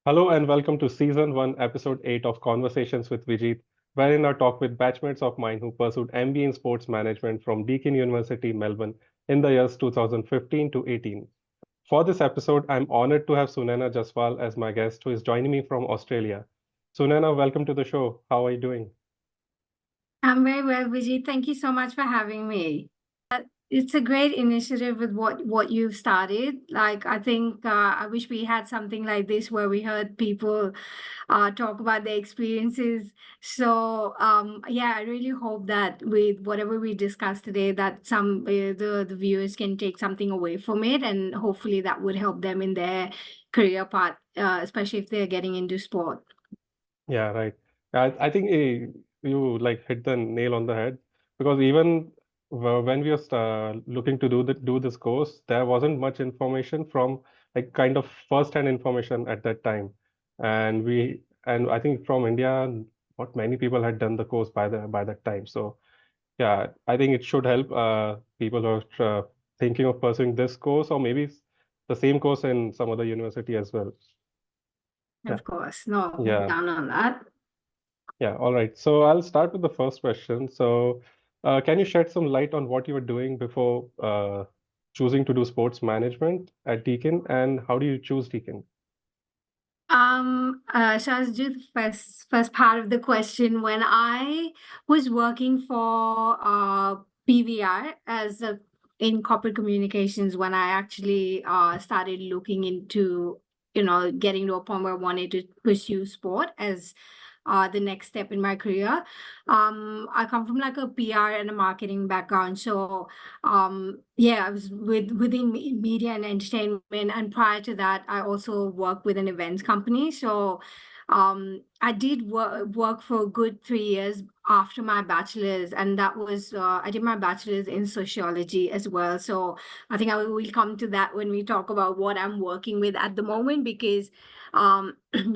Hello and welcome to Season 1, Episode 8 of Conversations with Vijeet, wherein I talk with batchmates of mine who pursued MBA in Sports Management from Deakin University, Melbourne, in the years 2015 to 18. For this episode, I'm honored to have Sunaina Jaswal as my guest, who is joining me from Australia. Sunaina, welcome to the show. How are you doing? I'm very well, Vijeet. Thank you so much for having me. It's a great initiative with what you've started. Like, I think I wish we had something like this where we heard people talk about their experiences. So, yeah, I really hope that with whatever we discuss today, that some the viewers can take something away from it, and hopefully that would help them in their career path, especially if they're getting into sport. Yeah, right. I think you like hit the nail on the head because even when we were looking to do this course, there wasn't much information from like kind of first-hand information at that time, and I think from India, not many people had done the course by that time. So yeah, I think it should help people who are thinking of pursuing this course or maybe the same course in some other university as well. Yeah, Of course, no, yeah. down on that. Yeah, all right. So I'll start with the first question. So, can you shed some light on what you were doing before choosing to do sports management at Deakin, and how do you choose Deakin? So I'll do the first part of the question. When I was working for PVR in corporate communications, when I actually started looking into, getting to a point where I wanted to pursue sport as the next step in my career. I come from like a PR and a marketing background, so yeah, I was within media and entertainment, and prior to that I also worked with an events company. So I did work for a good 3 years after my bachelor's, and that was I did my bachelor's in sociology as well. So I think I will come to that when we talk about what I'm working with at the moment, because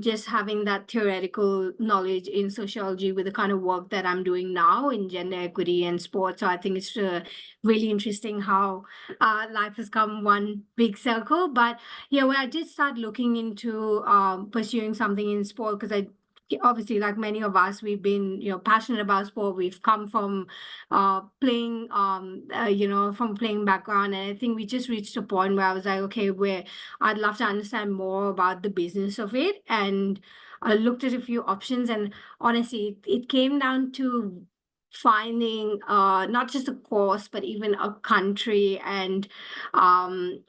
just having that theoretical knowledge in sociology with the kind of work that I'm doing now in gender equity and sports. So I think it's really interesting how life has come one big circle. But yeah, when I did start looking into pursuing something in sport, because I obviously, like many of us, we've been passionate about sport. We've come from playing from playing background, and I think we just reached a point where I was like, okay, where I'd love to understand more about the business of it. And I looked at a few options, and honestly, it came down to finding not just a course, but even a country, and um,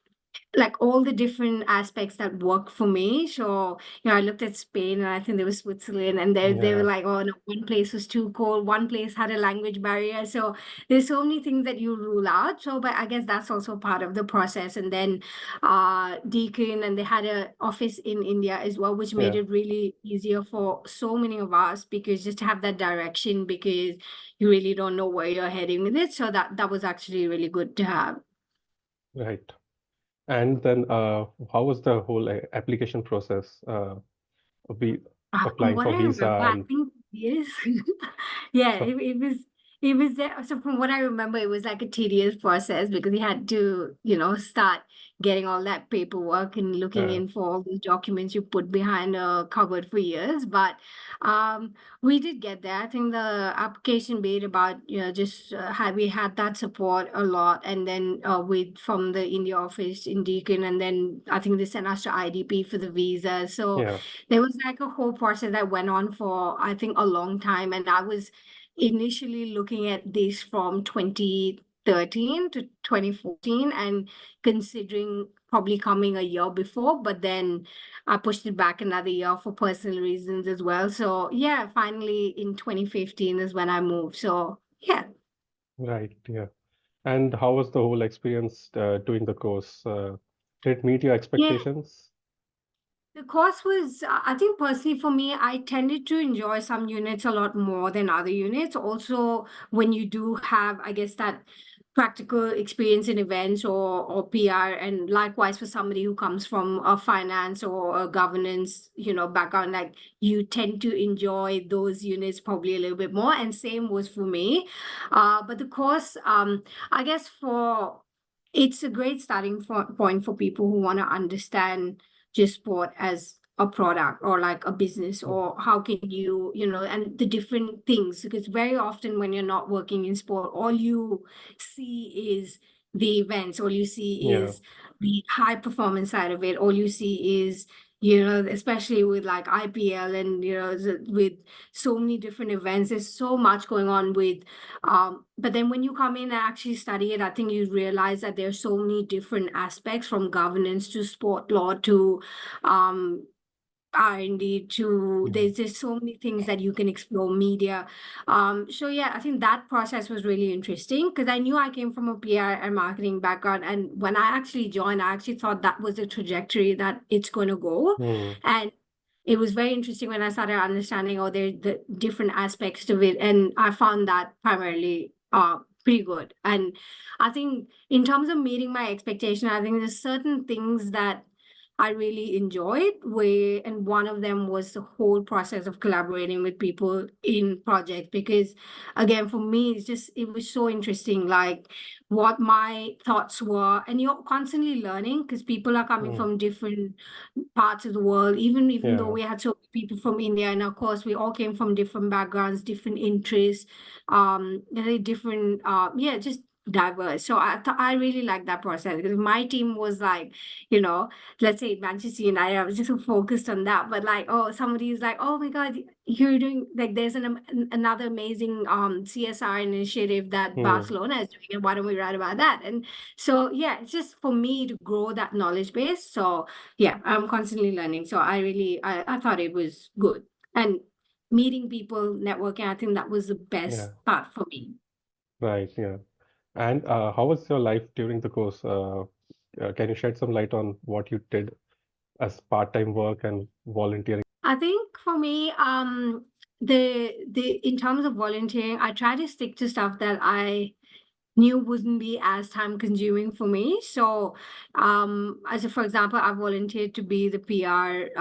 like all the different aspects that work for me. So, I looked at Spain, and I think there was Switzerland, and they were Yeah, like, oh no, one place was too cold, one place had a language barrier. So there's so many things that you rule out. So, but I guess that's also part of the process. And then Deakin, and they had a office in India as well, which made yeah, it really easier for so many of us, because just to have that direction, because you really don't know where you're heading with it. So that was actually really good to have. right. And then, how was the whole application process? Be From applying what for I remember, visa I and think yes. Yeah, so, it was there. So from what I remember, it was like a tedious process, because we had to, start getting all that paperwork and looking uh, in for all these documents you put behind a cupboard for years. But um we did get there. I think the application made about, just we had that support a lot, and then with from the India office in Deakin, and then I think they sent us to IDP for the visa. So yeah, there was like a whole process that went on for, I think, a long time. And I was initially looking at this from 2013 to 2014, and considering probably coming a year before, but then I pushed it back another year for personal reasons as well. So yeah, finally in 2015 is when I moved. So yeah. right, yeah. And how was the whole experience doing the course? Did it meet your Yeah, expectations? the course was, I think personally for me, I tended to enjoy some units a lot more than other units. Also, when you do have, I guess, that practical experience in events or PR, and likewise for somebody who comes from a finance or a governance, background, like you tend to enjoy those units probably a little bit more. And same was for me. But the course, I guess it's a great starting point for people who want to understand just sport as a product or like a business, or how can you, and the different things, because very often when you're not working in sport, all you see is the events, all you see Yeah. is the high performance side of it, all you see is, especially with like IPL and, with so many different events, there's so much going on with, but then when you come in and actually study it, I think you realize that there's so many different aspects, from governance to sport law to R&D to, there's just so many things that you can explore, media. So yeah, I think that process was really interesting, because I knew I came from a PR and marketing background, and when I actually joined, I actually thought that was the trajectory that it's going to go. And it was very interesting when I started understanding, oh, there's the different aspects to it, and I found that primarily pretty good. And I think in terms of meeting my expectation, I think there's certain things that I really enjoyed, and one of them was the whole process of collaborating with people in projects, because again, for me, it was so interesting, like what my thoughts were, and you're constantly learning, because people are coming from different parts of the world, even though Yeah. we had so many people from India, and of course we all came from different backgrounds, different interests, very different, just diverse. So I really like that process, because my team was like, let's say Manchester United, I was just so focused on that. But like, oh, somebody is like, oh my God, you're doing, like, there's another amazing CSR initiative that Barcelona is doing, and why don't we write about that? And so yeah, it's just for me to grow that knowledge base. So yeah, I'm constantly learning. So I thought it was good. And meeting people, networking, I think that was the best Yeah. part for me. Right. Yeah. And how was your life during the course? Can you shed some light on what you did as part-time work and volunteering? I think for me, the in terms of volunteering, I try to stick to stuff that I knew wouldn't be as time consuming for me. So, as a, for example, I volunteered to be the PR,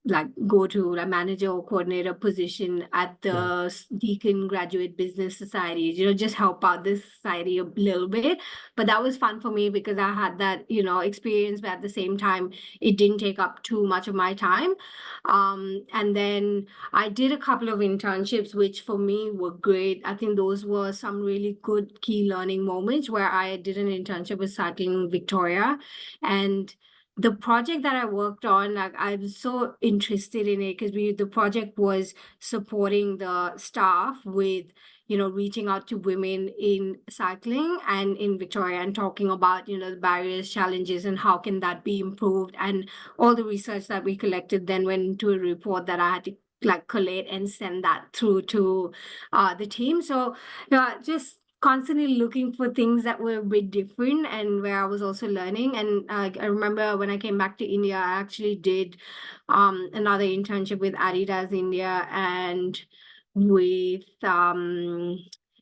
like go to like manager or coordinator position at the Deakin Graduate Business Society, just help out this society a little bit. But that was fun for me because I had that, experience, but at the same time, it didn't take up too much of my time. And then I did a couple of internships, which for me were great. I think those were some really good key learning moments, where I did an internship with Cycling Victoria. And the project that I worked on, like, I was so interested in it, because the project was supporting the staff with, reaching out to women in cycling and in Victoria, and talking about, the barriers, challenges, and how can that be improved. And all the research that we collected then went into a report that I had to like collate and send that through to the team. So just constantly looking for things that were a bit different, and where I was also learning. And I remember when I came back to India, I actually did another internship with Adidas India and with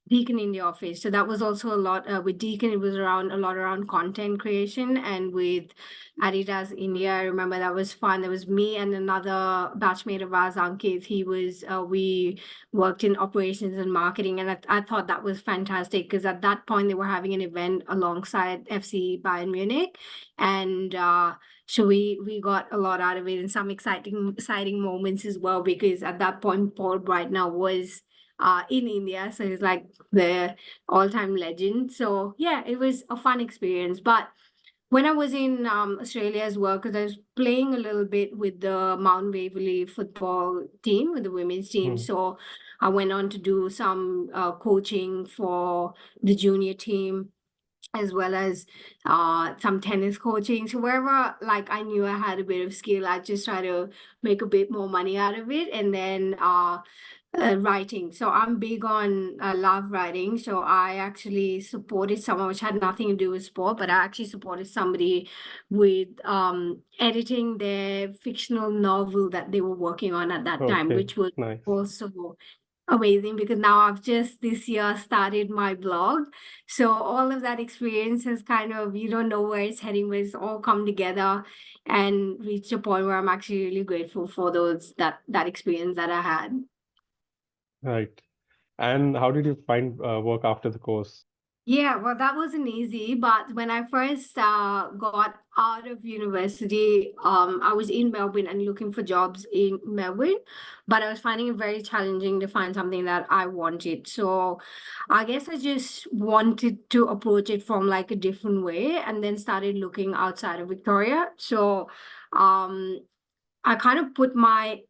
Deakin India office. So that was also a lot with Deakin. It was a lot around content creation, and with Adidas India, I remember that was fun. There was me and another batchmate of ours, Ankit. We worked in operations and marketing, and I thought that was fantastic, because at that point they were having an event alongside FC Bayern Munich, and so we got a lot out of it, and some exciting moments as well, because at that point Paul Breitner was in India, so he's like the all-time legend. So yeah, it was a fun experience. But when I was in Australia as well, because I was playing a little bit with the Mount Waverley football team, with the women's team, so I went on to do some coaching for the junior team, as well as some tennis coaching. So wherever like I knew I had a bit of skill, I just try to make a bit more money out of it. And then writing. So I'm big on love writing. So I actually supported someone, which had nothing to do with sport, but I actually supported somebody with editing their fictional novel that they were working on at that time, Okay. which was Nice. also amazing, because now I've just this year started my blog. So all of that experience has kind of, you don't know where it's heading, but it's all come together and reached a point where I'm actually really grateful for that experience that I had. Right. And how did you find work after the course? Yeah, well, that wasn't easy, but when I first got out of university, I was in Melbourne and looking for jobs in Melbourne, but I was finding it very challenging to find something that I wanted. So I guess I just wanted to approach it from like a different way and then started looking outside of Victoria. So um, I kind of put my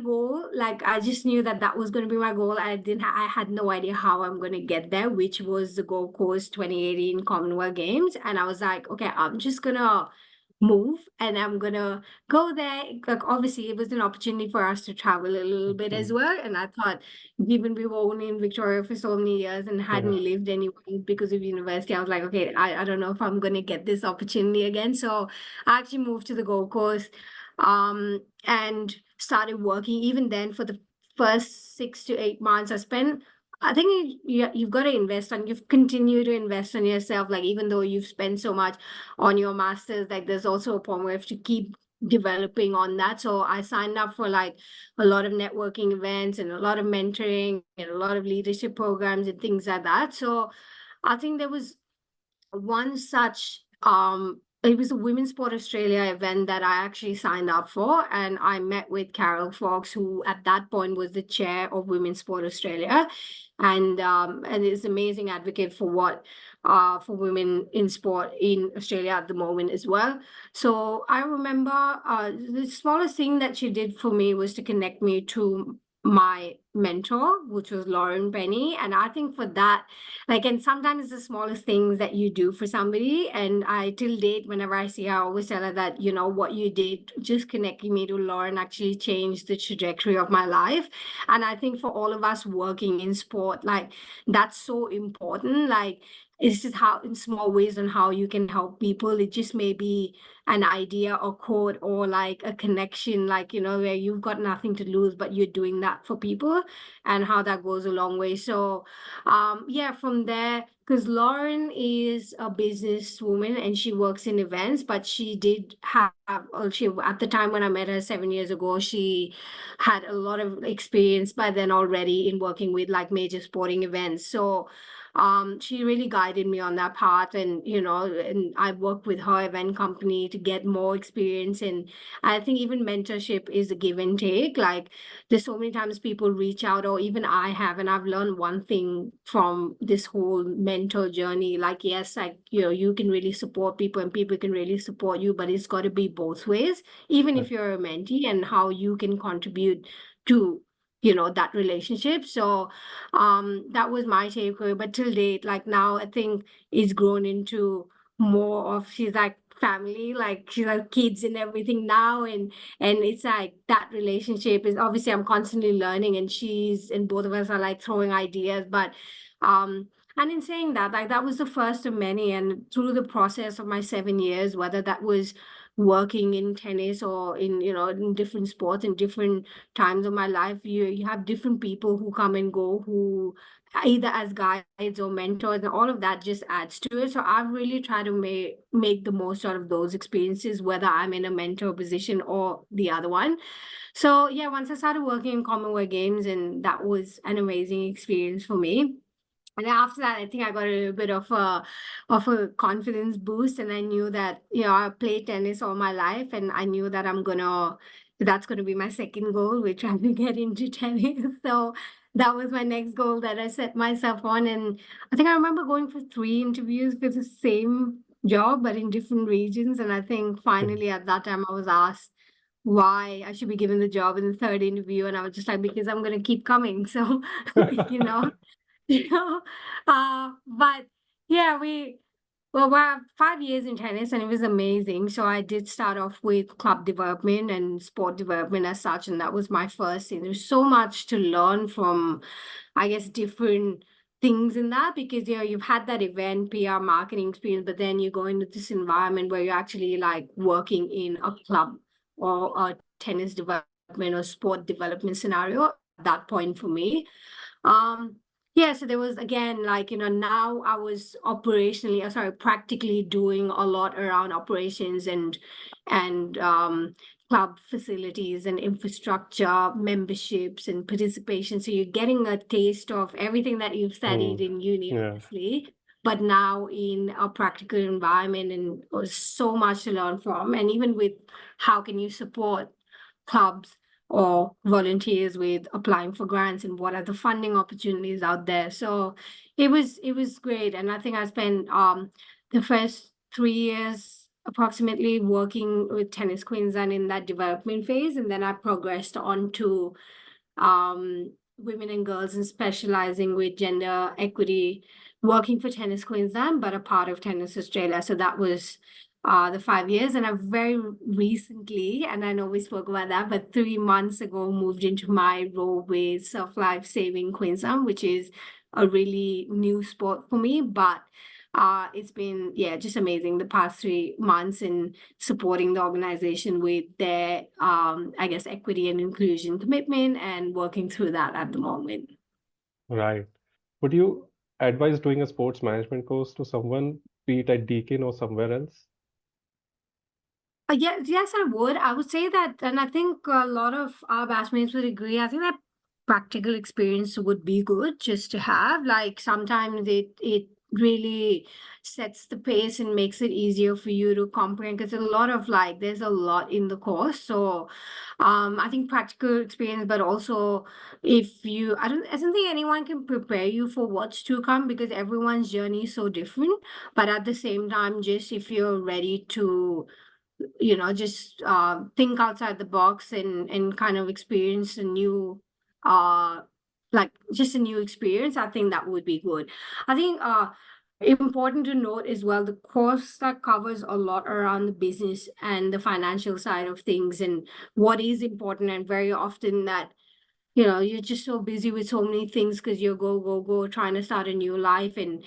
goal, like I just knew that that was going to be my goal. I had no idea how I'm going to get there, which was the Gold Coast 2018 Commonwealth Games. And I was like, okay, I'm just going to move and I'm going to go there. Like, obviously, it was an opportunity for us to travel a little bit as Mm. well. And I thought, given we were only in Victoria for so many years and Yeah. hadn't lived anywhere because of university, I was like, okay, I don't know if I'm going to get this opportunity again. So I actually moved to the Gold Coast and started working. Even then, for the first 6 to 8 months I spent, I think you've got to invest on, you've continued to invest on yourself. Like, even though you've spent so much on your masters, like there's also a point where you have to keep developing on that. So I signed up for like a lot of networking events and a lot of mentoring and a lot of leadership programs and things like that. So I think there was one such it was a Women's Sport Australia event that I actually signed up for, and I met with Carol Fox, who at that point was the chair of Women's Sport Australia, and is amazing advocate for what for women in sport in Australia at the moment as well. So I remember the smallest thing that she did for me was to connect me to my mentor, which was Lauren Penny. And I think for that, like, and sometimes it's the smallest things that you do for somebody. And I, till date, whenever I see her, I always tell her that, you know, what you did, just connecting me to Lauren actually changed the trajectory of my life. And I think for all of us working in sport, like, that's so important. Like, it's just how, in small ways, on how you can help people. It just may be an idea or quote or like a connection, like, you know, where you've got nothing to lose, but you're doing that for people, and how that goes a long way. So yeah, from there, because Lauren is a businesswoman and she works in events, but she did have, she, at the time when I met her 7 years ago, she had a lot of experience by then already in working with like major sporting events. So she really guided me on that path. And, you know, and I worked with her event company to get more experience. And I think even mentorship is a give and take. Like, there's so many times people reach out, or even I have, and I've learned one thing from this whole mentor journey. Like, yes, like, you know, you can really support people and people can really support you, but it's got to be both ways, even Yeah. if you're a mentee, and how you can contribute to, you know, that relationship. So that was my takeaway. But till date, like, now I think it's grown into more of, she's like family, like she's like kids and everything now. And it's like that relationship is, obviously I'm constantly learning, and she's, and both of us are like throwing ideas. But and in saying that, like, that was the first of many. And through the process of my 7 years, whether that was working in tennis or in, you know, in different sports in different times of my life, you have different people who come and go, who either as guides or mentors, and all of that just adds to it. So I've really tried to make the most out of those experiences, whether I'm in a mentor position or the other one. So yeah, once I started working in Commonwealth Games, and that was an amazing experience for me. And after that, I think I got a little bit of a confidence boost, and I knew that, you know, I played tennis all my life, and I knew that that's gonna be my second goal, which trying to get into tennis. So that was my next goal that I set myself on. And I think I remember going for 3 interviews for the same job, but in different regions. And I think finally at that time I was asked why I should be given the job in the third interview, and I was just like, because I'm gonna keep coming. So you know. you know but yeah, we're 5 years in tennis, and it was amazing. So I did start off with club development and sport development as such, and that was my first thing. There's so much to learn from, I guess, different things in that, because, you know, you've had that event PR marketing experience, but then you go into this environment where you're actually like working in a club or a tennis development or sport development scenario at that point for me. um, yeah, so there was, again, like, you know, now I was operationally, sorry, practically doing a lot around operations and club facilities and infrastructure, memberships and participation. So you're getting a taste of everything that you've studied Mm. in uni, Yeah. obviously. but now in a practical environment, and was so much to learn from. And even with how can you support clubs or volunteers with applying for grants, and what are the funding opportunities out there. So it was great. And I think I spent the first 3 years approximately working with Tennis Queensland in that development phase, and then I progressed on to women and girls and specializing with gender equity, working for Tennis Queensland, but a part of Tennis Australia. So that was the 5 years. And I very recently, and I know we spoke about that, but 3 months ago, moved into my role with Surf Life Saving Queensland, which is a really new sport for me. But it's been, yeah, just amazing the past 3 months in supporting the organization with their, I guess, equity and inclusion commitment, and working through that at the moment. Right. Would you advise doing a sports management course to someone, be it at Deakin or somewhere else? Yes, I would. I would say that, and I think a lot of our batchmates would agree. I think that practical experience would be good just to have. Like sometimes it really sets the pace and makes it easier for you to comprehend, because there's a lot in the course. So I think practical experience, but also if you I don't think anyone can prepare you for what's to come, because everyone's journey is so different. But at the same time, just if you're ready to just think outside the box, and kind of experience a new like just a new experience, I think that would be good. I think important to note as well, the course that covers a lot around the business and the financial side of things, and what is important. And very often that you're just so busy with so many things, because you're go trying to start a new life, and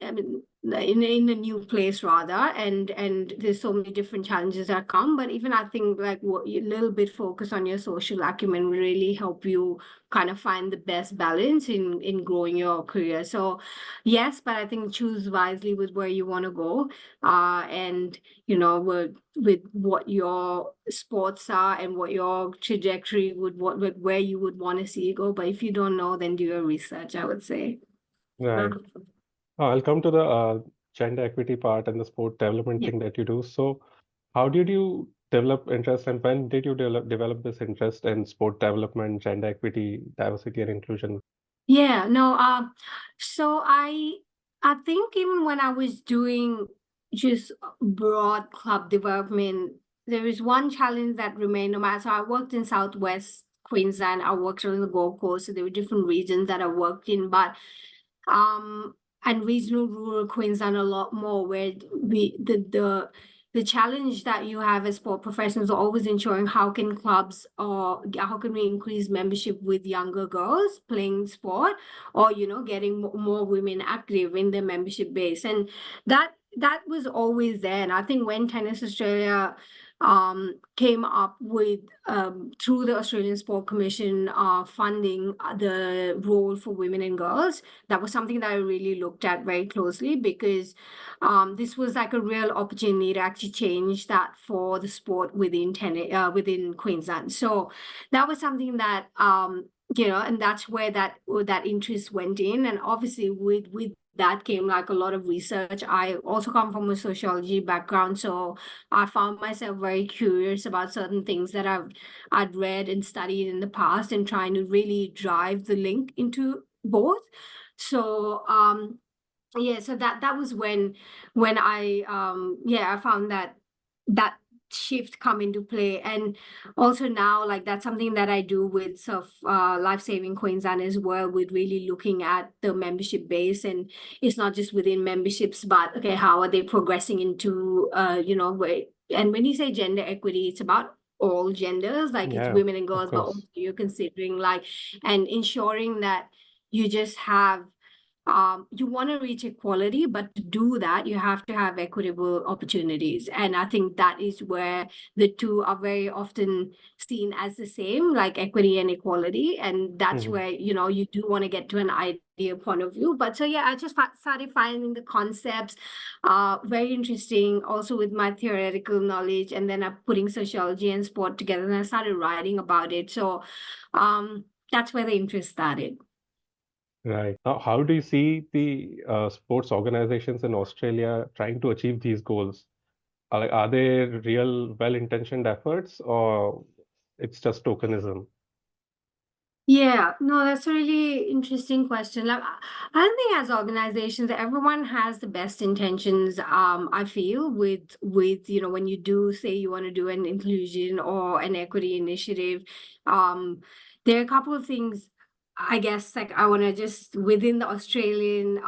I mean, in a new place rather, and there's so many different challenges that come. But even I think like what a little bit focus on your social acumen will really help you kind of find the best balance in growing your career. So yes, but I think choose wisely with where you want to go, and with what your sports are and what your trajectory with where you would want to see it go. But if you don't know, then do your research, I would say. Right. I'll come to the gender equity part and the sport development Yeah. thing that you do. So, how did you develop interest, and when did you develop this interest in sport development, gender equity, diversity, and inclusion? Yeah, no, so I think even when I was doing just broad club development, there is one challenge that remained no matter. So I worked in Southwest Queensland, I worked on the Gold Coast, so there were different regions that I worked in, but and regional rural Queensland a lot more, where the challenge that you have as sport professionals are always ensuring how can clubs, or how can we increase membership with younger girls playing sport, or getting more women active in their membership base. And that was always there. And I think when Tennis Australia came up with through the Australian Sport Commission funding the role for women and girls, that was something that I really looked at very closely, because this was like a real opportunity to actually change that for the sport within within Queensland. So that was something that and that's where that interest went in. And obviously with that came like a lot of research. I also come from a sociology background, so I found myself very curious about certain things that I'd read and studied in the past, and trying to really drive the link into both. So yeah, so that was when I I found that shift come into play. And also now, like, that's something that I do with Life Saving Queensland as well, with really looking at the membership base. And it's not just within memberships, but okay, how are they progressing into where, and when you say gender equity, it's about all genders, like it's Yeah, women and of girls, but also course. you're considering like, and ensuring that you just have you want to reach equality, but to do that, you have to have equitable opportunities. And I think that is where the two are very often seen as the same, like equity and equality. And that's Hmm. where, you do want to get to an ideal point of view. But so, yeah, I just started finding the concepts very interesting, also with my theoretical knowledge. And then I'm putting sociology and sport together, and I started writing about it. So that's where the interest started. Right. Now, how do you see the sports organizations in Australia trying to achieve these goals? Are they real well-intentioned efforts or it's just tokenism? Yeah, no, that's a really interesting question. Like, I don't think as organizations, everyone has the best intentions. I feel with when you do say you want to do an inclusion or an equity initiative, um, there are a couple of things. I guess like I want to just within the Australian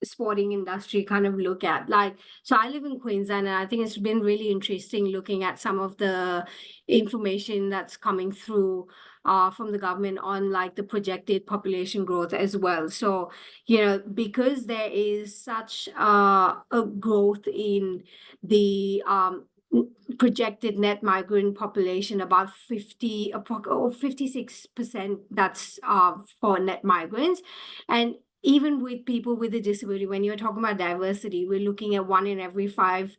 sporting industry kind of look at. Like, so I live in Queensland, and I think it's been really interesting looking at some of the information that's coming through from the government on like the projected population growth as well. So, because there is such a growth in the projected net migrant population, about 56%, that's for net migrants. And even with people with a disability, when you're talking about diversity, we're looking at 1 in every 5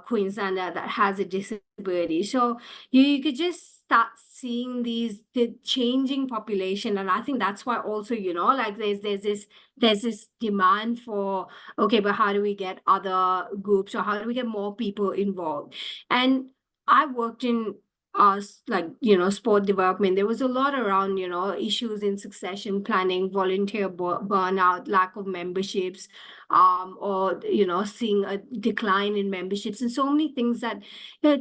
Queenslander that has a disability. So you could just start seeing the changing population, and I think that's why also like there's this demand for, okay, but how do we get other groups, or how do we get more people involved? And I worked in like sport development. There was a lot around issues in succession planning, volunteer burnout, lack of memberships, or seeing a decline in memberships, and so many things that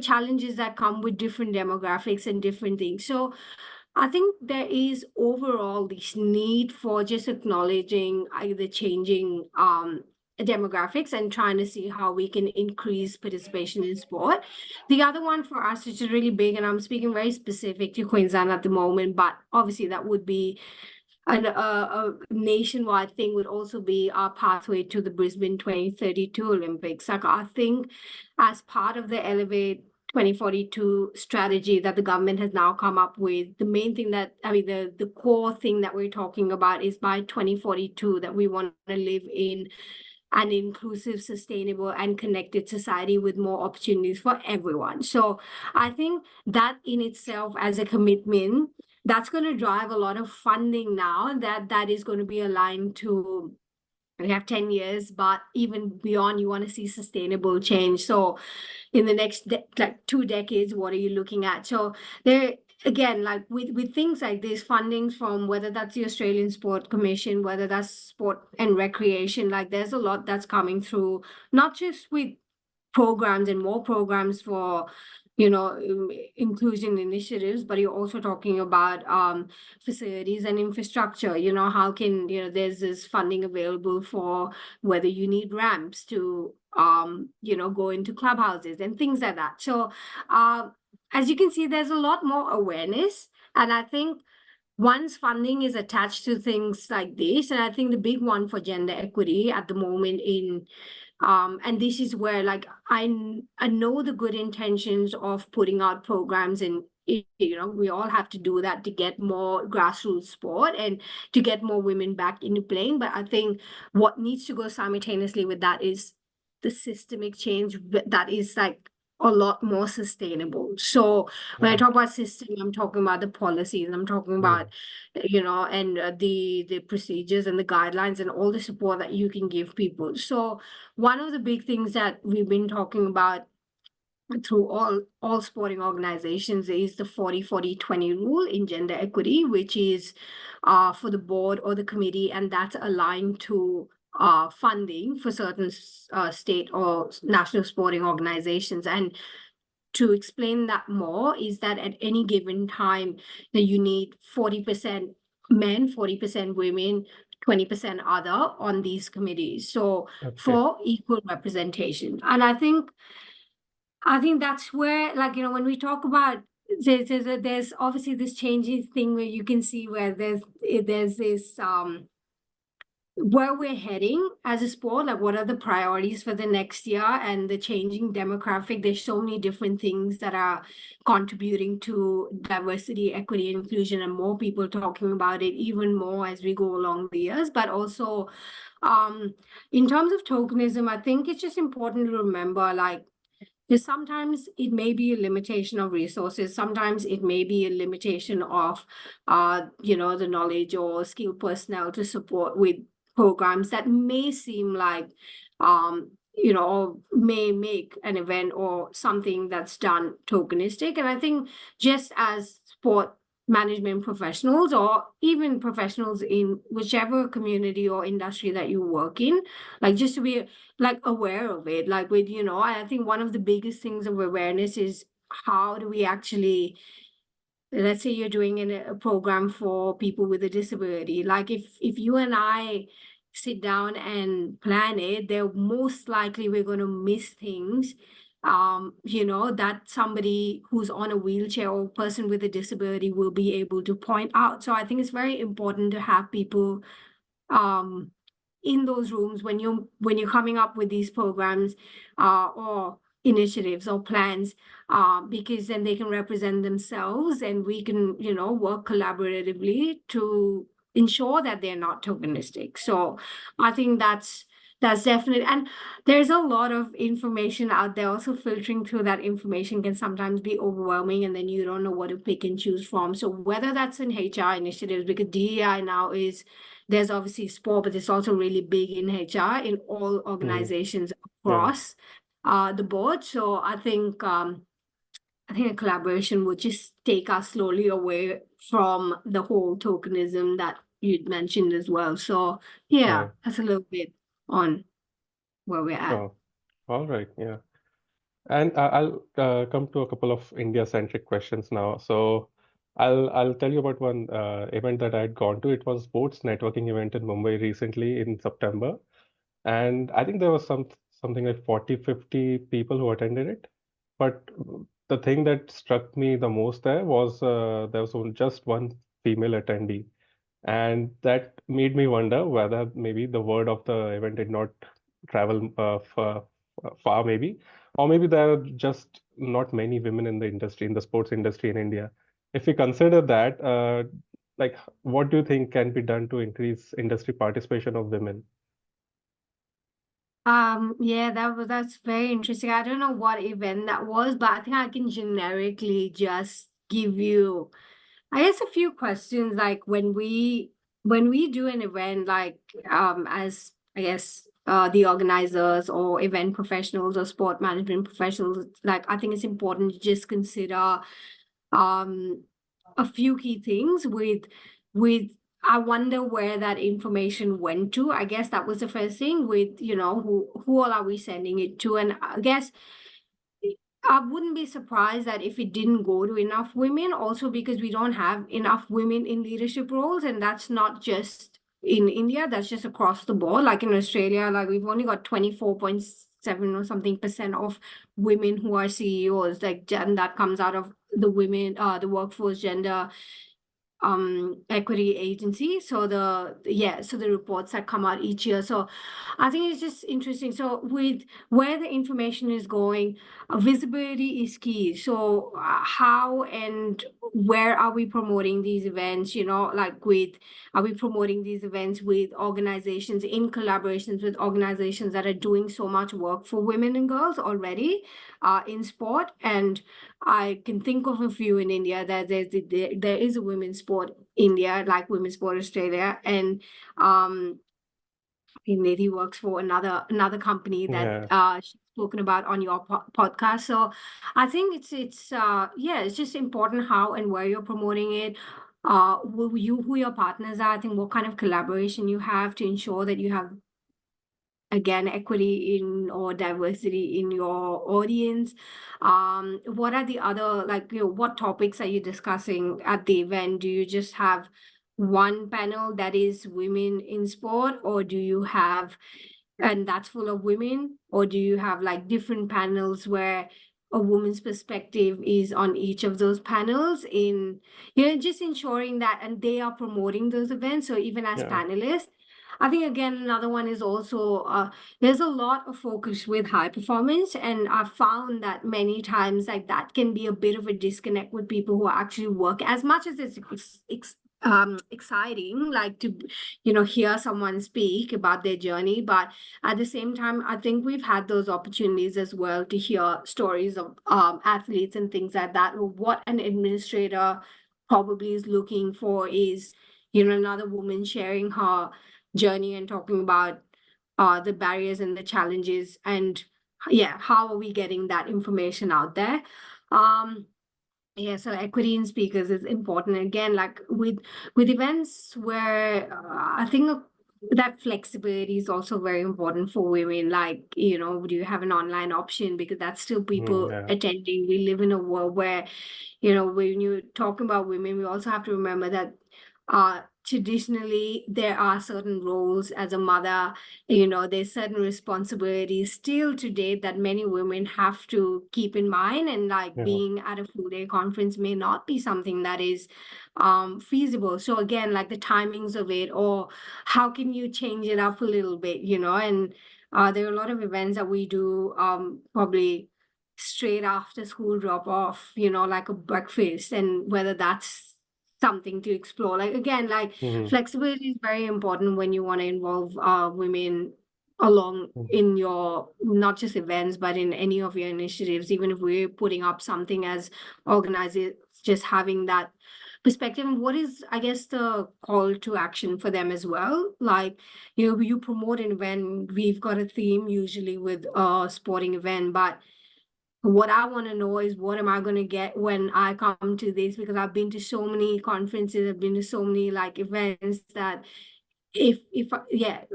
challenges that come with different demographics and different things. So I think there is overall this need for just acknowledging the changing demographics and trying to see how we can increase participation in sport. The other one for us, which is really big, and I'm speaking very specific to Queensland at the moment, but obviously that would be a nationwide thing, would also be our pathway to the Brisbane 2032 Olympics. Like, I think as part of the Elevate 2042 strategy that the government has now come up with, the main thing that, I mean, the core thing that we're talking about is by 2042 that we want to live in an inclusive, sustainable, and connected society with more opportunities for everyone. So I think that in itself, as a commitment, that's going to drive a lot of funding now that is going to be aligned to, we have 10 years, but even beyond, you want to see sustainable change. So in the next like 2 decades, what are you looking at? So there again, like with things like this, funding from whether that's the Australian Sport Commission, whether that's sport and recreation, like there's a lot that's coming through, not just with programs and more programs for inclusion initiatives, but you're also talking about facilities and infrastructure. How can there's this funding available for whether you need ramps to go into clubhouses and things like that. So as you can see, there's a lot more awareness, and I think once funding is attached to things like this, and I think the big one for gender equity at the moment in and this is where, like, I know the good intentions of putting out programs, and we all have to do that to get more grassroots sport and to get more women back into playing. But I think what needs to go simultaneously with that is the systemic change that is like a lot more sustainable. So when I talk about system, I'm talking about the policies, I'm talking about and the procedures and the guidelines and all the support that you can give people. So one of the big things that we've been talking about through all sporting organizations is the 40-40-20 rule in gender equity, which is for the board or the committee, and that's aligned to funding for certain state or national sporting organizations. And to explain that more is that at any given time that you need 40% men, 40% women, 20% other on these committees. So for equal representation. And I think that's where, like, when we talk about there's obviously this changing thing where you can see where there's this where we're heading as a sport, like what are the priorities for the next year, and the changing demographic. There's so many different things that are contributing to diversity, equity, inclusion, and more people talking about it even more as we go along the years. But also in terms of tokenism, I think it's just important to remember, like, Because sometimes it may be a limitation of resources. Sometimes it may be a limitation of, the knowledge or skilled personnel to support with programs that may seem like, or may make an event or something that's done tokenistic. And I think just as sport management professionals or even professionals in whichever community or industry that you work in, like just to be like aware of it, like with, I think one of the biggest things of awareness is how do we actually, let's say you're doing a program for people with a disability, like if you and I sit down and plan it, they're most likely we're going to miss things that somebody who's on a wheelchair or person with a disability will be able to point out. So I think it's very important to have people um in those rooms when you're coming up with these programs or initiatives or plans, because then they can represent themselves and we can work collaboratively to ensure that they're not tokenistic. So I think that's definite. And there's a lot of information out there. Also filtering through that information can sometimes be overwhelming, and then you don't know what to pick and choose from. So whether that's in HR initiatives, because DEI now is, there's obviously sport, but it's also really big in HR in all organizations Yeah. across the board. So I think a collaboration would just take us slowly away from the whole tokenism that you'd mentioned as well. So yeah, Right. that's a little bit on where we're at. Sure. All right. Yeah. And I'll come to a couple of India-centric questions now. So I'll tell you about one event that I had gone to. It was sports networking event in Mumbai recently in September. And I think there was something like 40, 50 people who attended it. But the thing that struck me the most there was there was just one female attendee. And that made me wonder whether maybe the word of the event did not travel far, maybe, or maybe there are just not many women in the industry, in the sports industry in India. If we consider that, like, what do you think can be done to increase industry participation of women? Yeah, that's very interesting. I don't know what event that was, but I think I can generically just give you, I guess, a few questions. Like when we do an event, like as I guess the organizers or event professionals or sport management professionals, like I think it's important to just consider um a few key things with I wonder where that information went to. I guess that was the first thing with, who all are we sending it to? And I guess I wouldn't be surprised that if it didn't go to enough women, also because we don't have enough women in leadership roles, and that's not just in India, that's just across the board. Like in Australia, like we've only got 24.7 or something percent of women who are CEOs, like, and that comes out of the women, the workforce gender equity agency. So the reports that come out each year. So I think it's just interesting. So with where the information is going, visibility is key. So how and where are we promoting these events? Are we promoting these events with organizations, in collaborations with organizations that are doing so much work for women and girls already in sport? And I can think of a few in India that there is a women's sport India, like Women's Sport Australia, and Nidhi works for another company that Yeah, she's spoken about on your podcast. So I think it's just important how and where you're promoting it. Who your partners are. I think what kind of collaboration you have to ensure that you have, again, equity in or diversity in your audience. What are the other, like, what topics are you discussing at the event? Do you just have one panel that is women in sport, or do you have, and that's full of women, or do you have like different panels where a woman's perspective is on each of those panels, in just ensuring that, and they are promoting those events. So even as yeah, panelists, I think, again, another one is also there's a lot of focus with high performance, and I've found that many times like that can be a bit of a disconnect with people who actually work, as much as it's exciting, like to hear someone speak about their journey, but at the same time I think we've had those opportunities as well to hear stories of athletes and things like that. What an administrator probably is looking for is another woman sharing her journey and talking about the barriers and the challenges, and how are we getting that information out there. Yeah, so equity in speakers is important. Again, like with events where I think that flexibility is also very important for women. Like, do you have an online option? Because that's still people Yeah. attending. We live in a world where, when you talk about women, we also have to remember that traditionally there are certain roles as a mother, there's certain responsibilities still today that many women have to keep in mind, and like Yeah. being at a full day conference may not be something that is feasible. So again, like the timings of it, or how can you change it up a little bit, and there are a lot of events that we do probably straight after school drop off, like a breakfast, and whether that's something to explore. Like again, like Mhm. flexibility is very important when you want to involve women along Mhm. in your not just events but in any of your initiatives. Even if we're putting up something as organizers, just having that perspective. And what is, I guess, the call to action for them as well? Like, you promote an event, we've got a theme usually with a sporting event, but what I want to know is what am I going to get when I come to this? Because I've been to so many conferences, I've been to so many like events that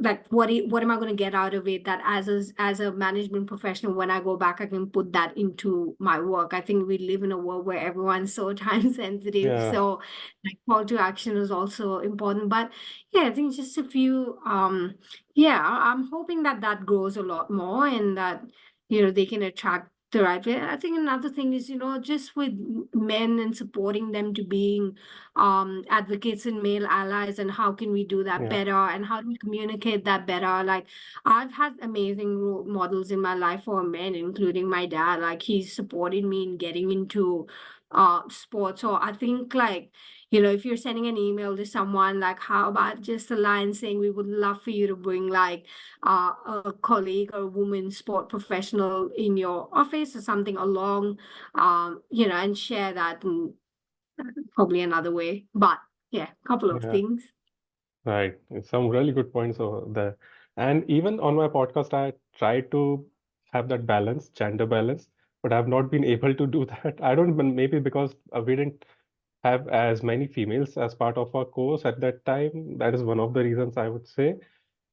like what am I going to get out of it, that as a management professional, when I go back I can put that into my work. I think we live in a world where everyone's so time sensitive, Yeah. so like call to action is also important. But yeah, I think just a few I'm hoping that that grows a lot more, and that they can attract the right way. I think another thing is, just with men and supporting them to being advocates and male allies, and how can we do that Yeah. better, and how do we communicate that better. Like, I've had amazing role models in my life for men, including my dad. Like, he supported me in getting into sports. So I think, like, if you're sending an email to someone, like, how about just a line saying we would love for you to bring like a colleague or a woman sport professional in your office or something along, and share that. And probably another way. But yeah, a couple of Yeah. things. Right. Some really good points over there. And even on my podcast, I try to have that balance, gender balance, but I've not been able to do that. I don't even, maybe because we didn't have as many females as part of our course at that time. That is one of the reasons I would say.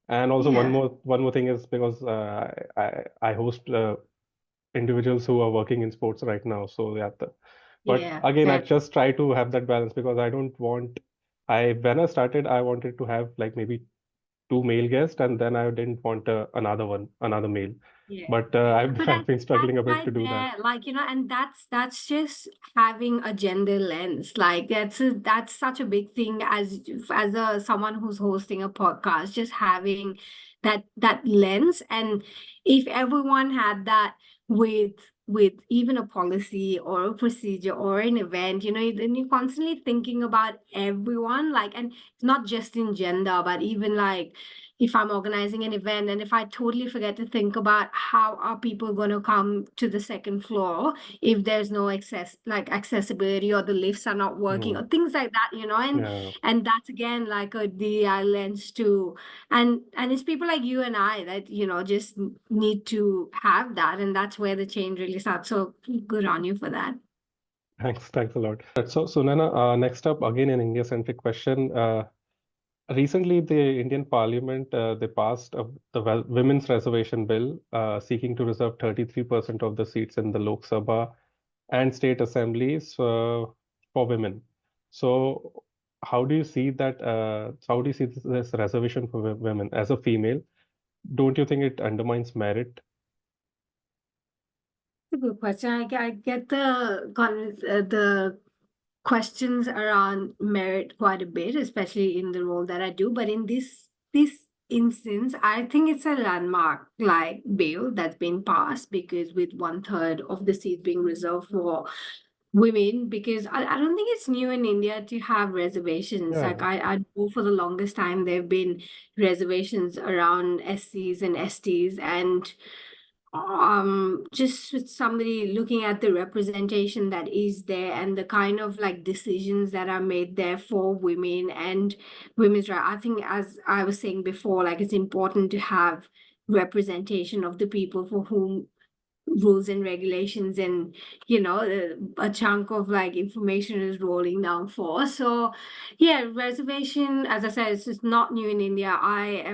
And also Yeah, one more thing is because I host individuals who are working in sports right now. So yeah, but yeah, again, I that, just try to have that balance because I don't want. When I started, I wanted to have like maybe two male guests, and then I didn't want another male. yeah. But But I've been that's struggling a bit to right do that. there, like, and that's just having a gender lens. Like, that's such a big thing as a someone who's hosting a podcast, just having that lens. And if everyone had that with even a policy or a procedure or an event, then you're constantly thinking about everyone, like, and it's not just in gender, but even like if I'm organizing an event and if I totally forget to think about how are people going to come to the second floor if there's no accessibility, or the lifts are not working, Hmm. or things like that, Yeah. and that's again like a DEI lens too. And it's people like you and I that, just need to have that, and that's where the change really starts. So good on you for that. Thanks a lot. So Sunana, next up again an India-centric question. Recently, the Indian Parliament they passed the Women's Reservation Bill, seeking to reserve 33% of the seats in the Lok Sabha and state assemblies for women. So, how do you see that? How do you see this reservation for women as a female? Don't you think it undermines merit? That's a good question. I get the questions around merit quite a bit, especially in the role that I do. But in this instance, I think it's a landmark like bill that's been passed, because with one third of the seats being reserved for women, because I don't think it's new in India to have reservations. Like Yeah, I know for the longest time there have been reservations around SCs and STs, and just with somebody looking at the representation that is there and the kind of like decisions that are made there for women and women's right. I think, as I was saying before, like it's important to have representation of the people for whom rules and regulations and a chunk of like information is rolling down for. So yeah, reservation, as I said, it's just not new in India. I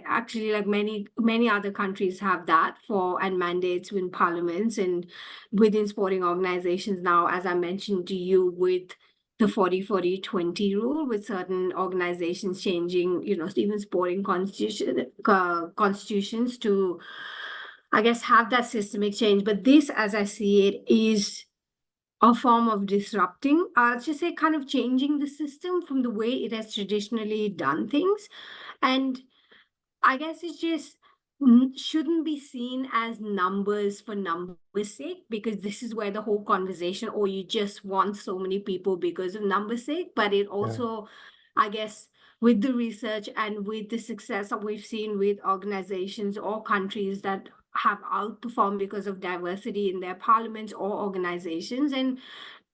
actually, like many other countries, have that for and mandates in parliaments and within sporting organizations now, as I mentioned to you, with the 40-40-20 rule, with certain organizations changing, even sporting constitutions to, I guess, have that systemic change. But this, as I see it, is a form of disrupting, I'll just say kind of changing the system from the way it has traditionally done things. And I guess it's just shouldn't be seen as numbers for numbers' sake, because this is where the whole conversation, or you just want so many people because of numbers' sake. But it yeah, also, I guess, with the research and with the success that we've seen with organizations or countries that have outperformed because of diversity in their parliaments or organizations, and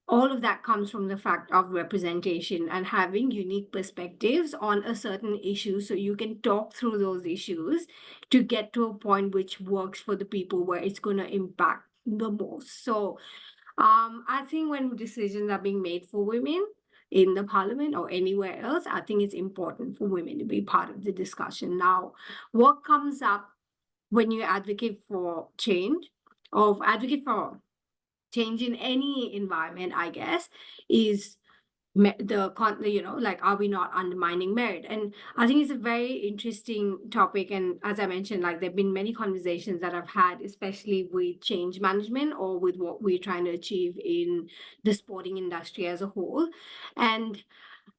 all of that comes from the fact of representation and having unique perspectives on a certain issue, so you can talk through those issues to get to a point which works for the people where it's going to impact the most. So I think when decisions are being made for women in the parliament or anywhere else, I think it's important for women to be part of the discussion. Now, what comes up when you advocate for change, or advocate for change in any environment, I guess, is like, are we not undermining merit? And I think it's a very interesting topic. And as I mentioned, like there have been many conversations that I've had, especially with change management or with what we're trying to achieve in the sporting industry as a whole. And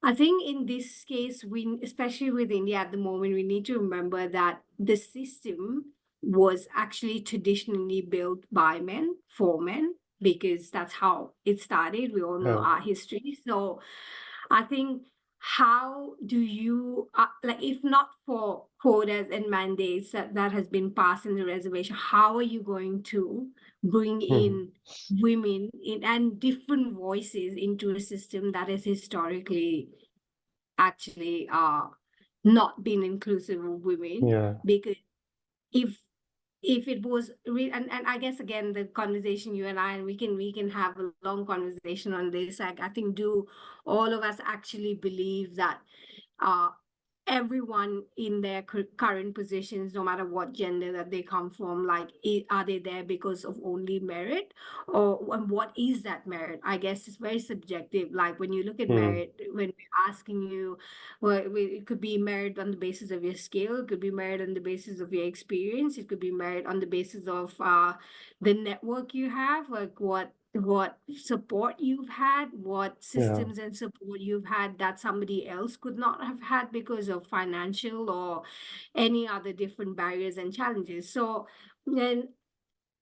I think in this case, we, especially with India at the moment, we need to remember that the system was actually traditionally built by men for men, because that's how it started. We all know yeah. our history. So I think, how do you, like, if not for quotas and mandates that has been passed in the reservation, how are you going to bring Mhm. in women in and different voices into a system that has historically actually not been inclusive of women? Yeah, Because if it was and I guess, again, the conversation you and I, and we can have a long conversation on this, like, I think, do all of us actually believe that uh everyone in their current positions, no matter what gender that they come from, like, are they there because of only merit, or and what is that merit? I guess it's very subjective. Like when you look at mm, merit, when we're asking you, well, it could be merit on the basis of your skill, it could be merit on the basis of your experience, it could be merit on the basis of the network you have, like what support you've had, what yeah, systems and support you've had that somebody else could not have had because of financial or any other different barriers and challenges. So then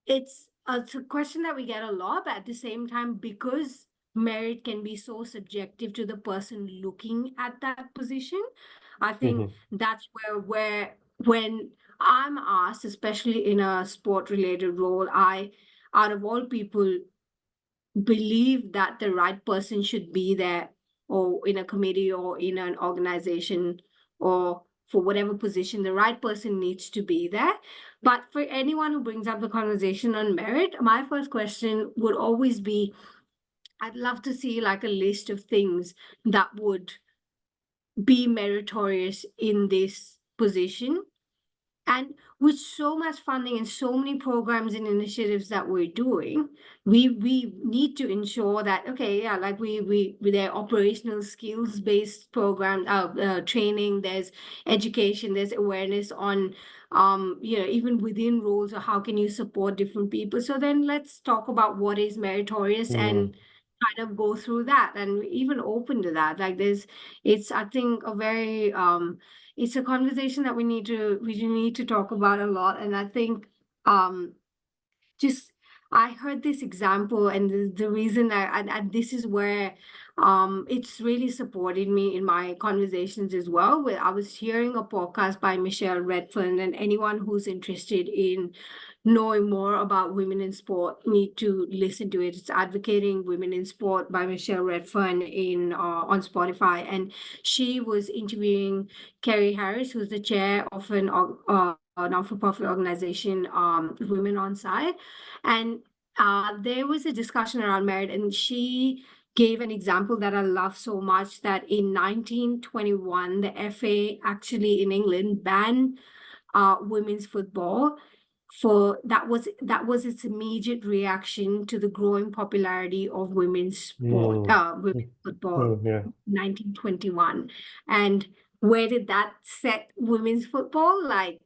it's a question that we get a lot, but at the same time, because merit can be so subjective to the person looking at that position, I think mhm, that's where when I'm asked, especially in a sport related role, I, out of all people, believe that the right person should be there, or in a committee or in an organization, or for whatever position, the right person needs to be there. But for anyone who brings up the conversation on merit, my first question would always be, I'd love to see like a list of things that would be meritorious in this position. And with so much funding and so many programs and initiatives that we're doing, we need to ensure that, okay, yeah, like we with their operational skills based program, training, there's education, there's awareness on even within roles, or how can you support different people. So then let's talk about what is meritorious mm, and kind of go through that, and even open to that. Like it's, I think, a very it's a conversation that we need to talk about a lot. And I think just I heard this example, and the reason and this is where it's really supported me in my conversations as well. Where I was hearing a podcast by Michelle Redfern, and anyone who's interested in knowing more about women in sport need to listen to it. It's Advocating Women in Sport by Michelle Redfern in on Spotify, and she was interviewing Kerry Harris, who's the chair of an non-for-profit organization, Women on Side, and there was a discussion around merit, and she gave an example that I love so much, that in 1921, the FA actually in England banned women's football. For that was its immediate reaction to the growing popularity of women's sport, Mm. women's football, Yeah. 1921. And where did that set women's football? Like,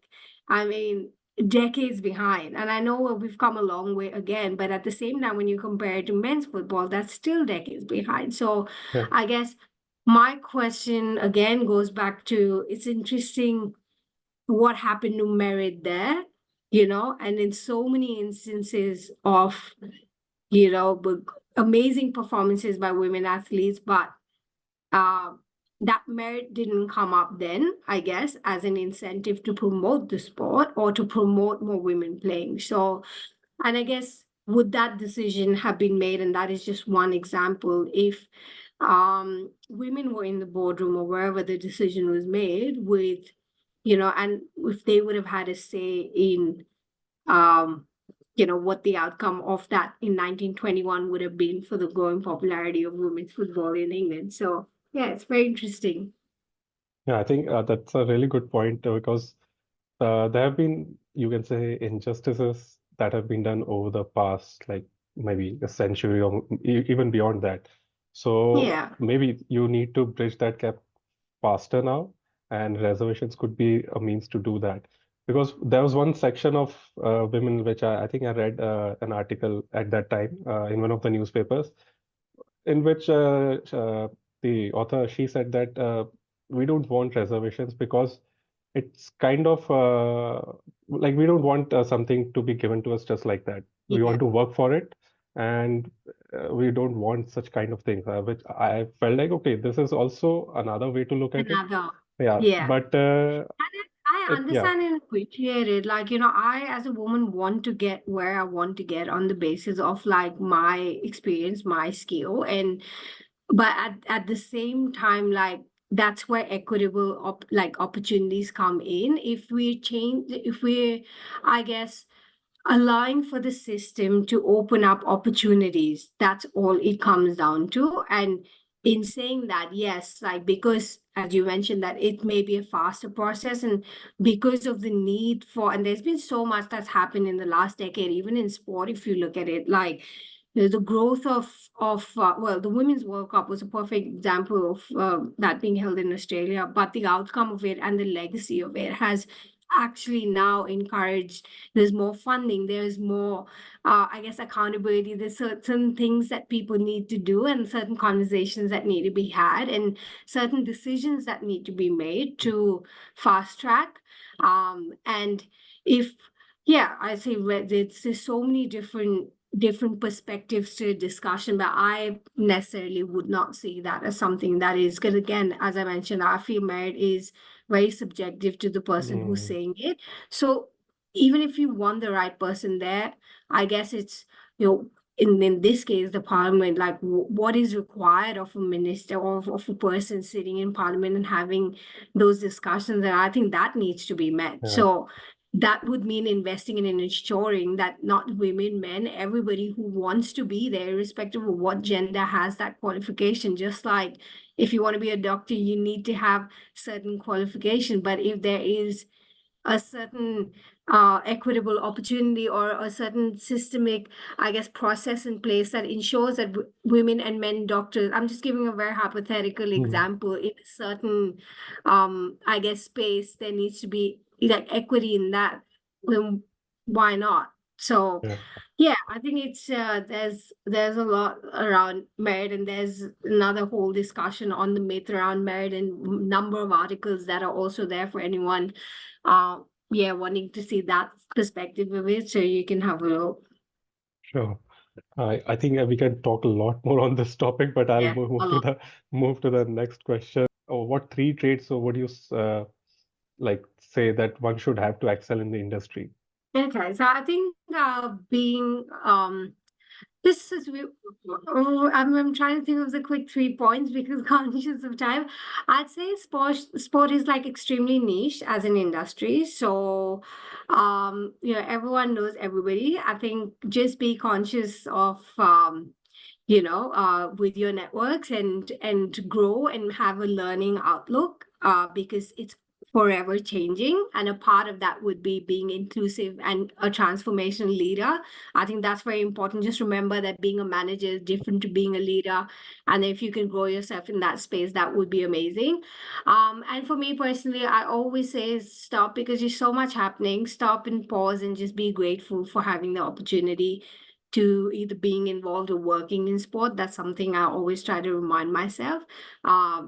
I mean, decades behind. And I know we've come a long way again, but at the same time, when you compare it to men's football, that's still decades behind. So Yeah. I guess my question again goes back to, it's interesting what happened to merit there, and in so many instances of, amazing performances by women athletes, but uh, that merit didn't come up then, I guess, as an incentive to promote the sport or to promote more women playing. So, and I guess, would that decision have been made, and that is just one example, if women were in the boardroom or wherever the decision was made with, and if they would have had a say in, what the outcome of that in 1921 would have been for the growing popularity of women's football in England. So, yeah, it's very interesting. Yeah, I think that's a really good point because there have been, you can say, injustices that have been done over the past, like maybe a century or even beyond that. So Yeah, maybe you need to bridge that gap faster now, and reservations could be a means to do that. Because there was one section of women which I think I read an article at that time in one of the newspapers in which the author, she said that we don't want reservations because it's kind of like we don't want something to be given to us just like that. We yeah, want to work for it, and we don't want such kind of things, which I felt like, okay, this is also another way to look at it. another, Yeah, yeah. but I yeah, understand and appreciate it. Like, I as a woman want to get where I want to get on the basis of like my experience, my skill. And but at the same time, like, that's where equitable opportunities come in. If we, I guess, allowing for the system to open up opportunities, that's all it comes down to. And in saying that, yes, like, because as you mentioned, that it may be a faster process, and because of the need for, and there's been so much that's happened in the last decade, even in sport, if you look at it, like the growth of the Women's World Cup was a perfect example of that being held in Australia, but the outcome of it and the legacy of it has actually now encouraged, there's more funding, there's more I guess accountability, there's certain things that people need to do, and certain conversations that need to be had, and certain decisions that need to be made to fast track, and if yeah, I say there's so many different perspectives to a discussion, but I necessarily would not see that as something that is, because again, as I mentioned, I feel merit is very subjective to the person who's mm, saying it. So even if you want the right person there, I guess it's, in this case, the parliament, like what is required of a minister or of a person sitting in parliament and having those discussions, and I think that needs to be met. yeah, So that would mean investing in and ensuring that not women, men, everybody who wants to be there, irrespective of what gender, has that qualification. Just like if you want to be a doctor, you need to have certain qualification. But if there is a certain equitable opportunity or a certain systemic, I guess, process in place that ensures that women and men doctors, I'm just giving a very hypothetical mm, example, in a certain, I guess, space, there needs to be like equity in that, then why not? So yeah. yeah, I think it's there's a lot around merit, and there's another whole discussion on the myth around merit, and number of articles that are also there for anyone uh yeah, wanting to see that perspective of it, so you can have a look. Sure. I think we can talk a lot more on this topic, but I'll Yeah, move a move to lot. the next question. Oh, what three traits or would you like say that one should have to excel in the industry? Okay, so I think being this is I'm trying to think of the quick 3 points because conscious of time. I'd say sport is like extremely niche as an industry. So everyone knows everybody. I think just be conscious of with your networks and grow and have a learning outlook because it's forever changing, and a part of that would be being inclusive and a transformational leader. I think that's very important. Just remember that being a manager is different to being a leader, and if you can grow yourself in that space, that would be amazing. And for me personally, I always say stop, because there's so much happening. Stop and pause and just be grateful for having the opportunity to either being involved or working in sport. That's something I always try to remind myself,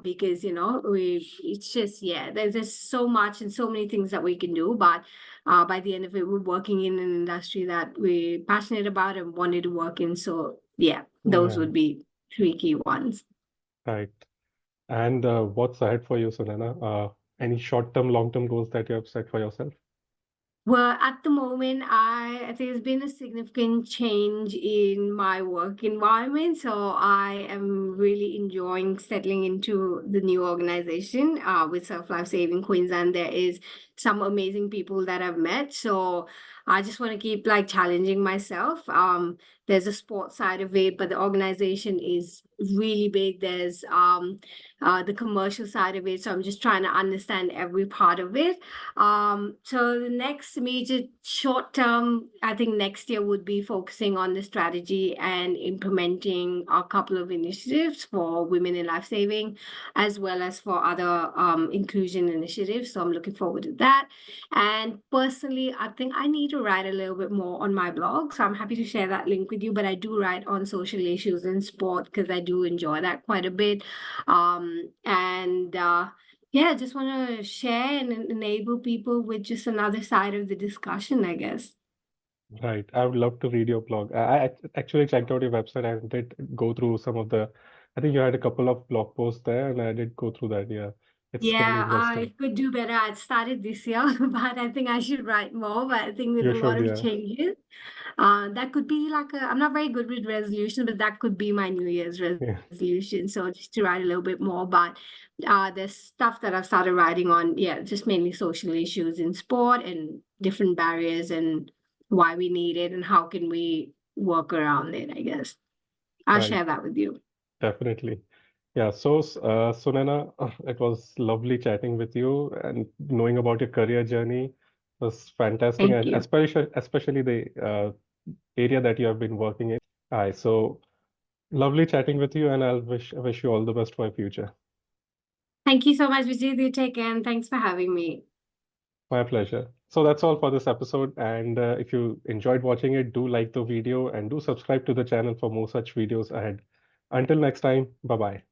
because it's just, yeah, there's just so much and so many things that we can do, but by the end of it, we're working in an industry that we're passionate about and wanted to work in. So yeah, those Yeah, would be three key ones. right. And what's ahead for you, Sunana? Any short-term, long-term goals that you have set for yourself? Well, at the moment, there's been a significant change in my work environment, so I am really enjoying settling into the new organization with Self Life Saving Queensland. There is some amazing people that I've met, so I just want to keep like challenging myself. There's a sports side of it, but the organization is really big. There's the commercial side of it, so I'm just trying to understand every part of it. So the next major short term, I think next year would be focusing on the strategy and implementing a couple of initiatives for women in life saving, as well as for other inclusion initiatives. So I'm looking forward to that. And personally, I think I need to write a little bit more on my blog. So I'm happy to share that link with you. But I do write on social issues and sport because I do enjoy that quite a bit. And yeah, just want to share and enable people with just another side of the discussion, I guess. Right. I would love to read your blog. Actually checked out your website and did go through some of the, I think you had a couple of blog posts there and I did go through that. Yeah. It's really Yeah, interesting. I could do better. I started this year, but I think I should write more. But I think with You a lot should, of yeah. changes, that could be like I'm not very good with resolution, but that could be my New Year's Yeah. resolution. So just to write a little bit more. But there's stuff that I've started writing on, yeah, just mainly social issues in sport and different barriers and why we need it and how can we work around it, I guess. I'll Right. share that with you. Definitely. Yeah. So, Sunana, it was lovely chatting with you and knowing about your career journey was fantastic, Thank and you. especially the area that you have been working in. Hi. So lovely chatting with you, and I wish you all the best for your future. Thank you so much, Vijeet. You take care, and thanks for having me. My pleasure. So that's all for this episode. And if you enjoyed watching it, do like the video and do subscribe to the channel for more such videos ahead. Until next time, bye bye.